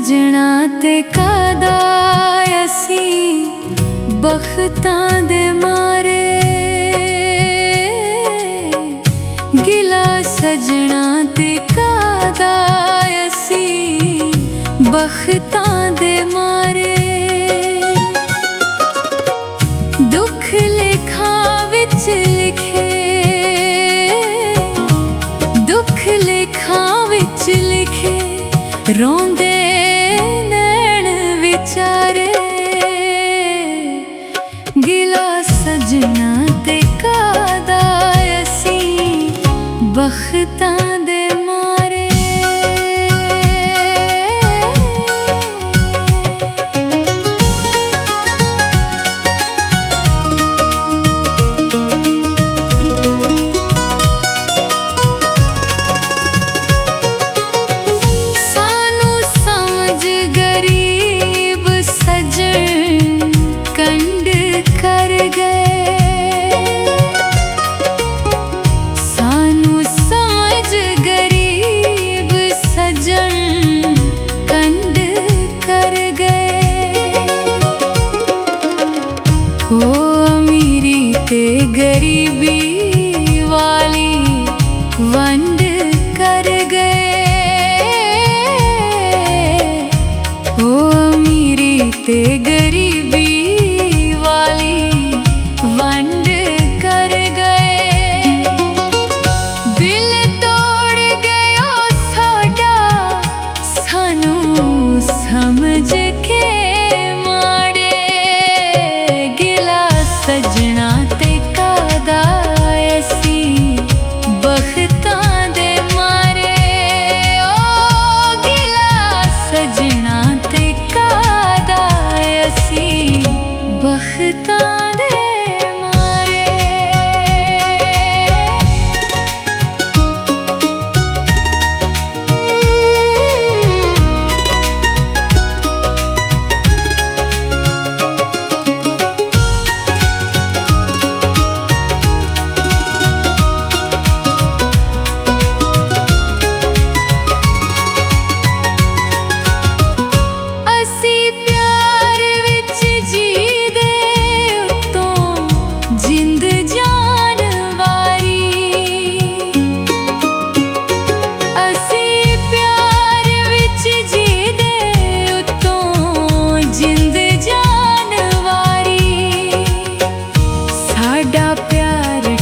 सजना ते कादा असी बख्तां दे मारे, गिला सजना ते कादा असी बख्तां दे मारे। दुख लेखा विच लिखे, दुख लेखा विच लिखे, रोंदे नैन विचारे, गिला सजना ते कादा असी बख्तां दे मारे। ते गरीबी वाली वंड कर गए, ओ अमीरी ते गरीबी वाली वंड कर गए। दिल तोड़ गया साडा सानू समझ के माड़े, गिला सजना बख्तां दे मारे, ओ गिला सजना ते कादा असी बख्तां दे मारे।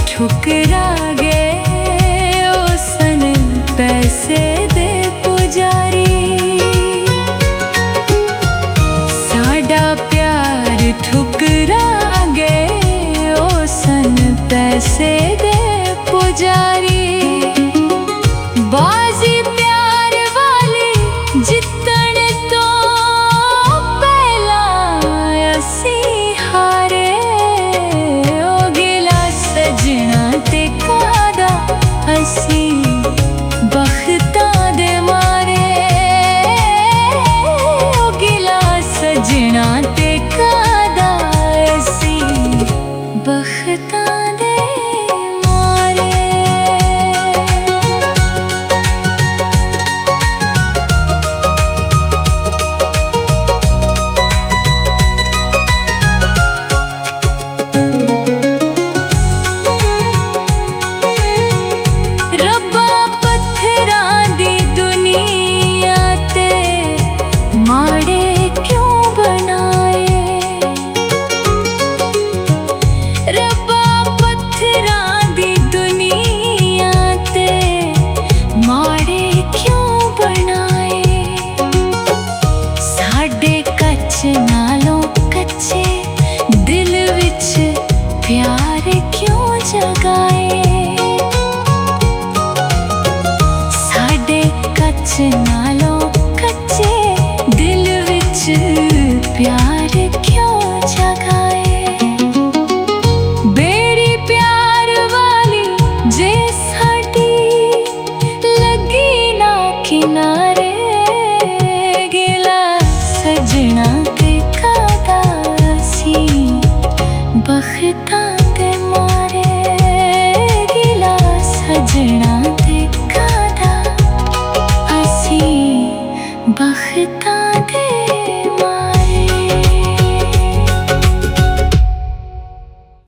ठुकरा गए ओ सन पैसे दे पुजारी, साडा प्यार ठुकरा गए ओ सन पैसे दे पुजारी। बाजी प्यार वाली जितण तो पहला असी हारे, ओ गिला सजना ते कादा असी बख्तां दे मारे, ओ गिला सजना ते कादा असी बख्तां दे मारे। नालों कच्चे दिल विच प्यार क्यों जगाए, साडे कच्च नालों कच्चे दिल विच प्यार क्यों जगाए। बेड़ी प्यार वाली जे साडी लगी ना किनारे, गिला सजना ते कादा असी बख्तां दे मारे, गिला सजना ते कादा असी बख्तां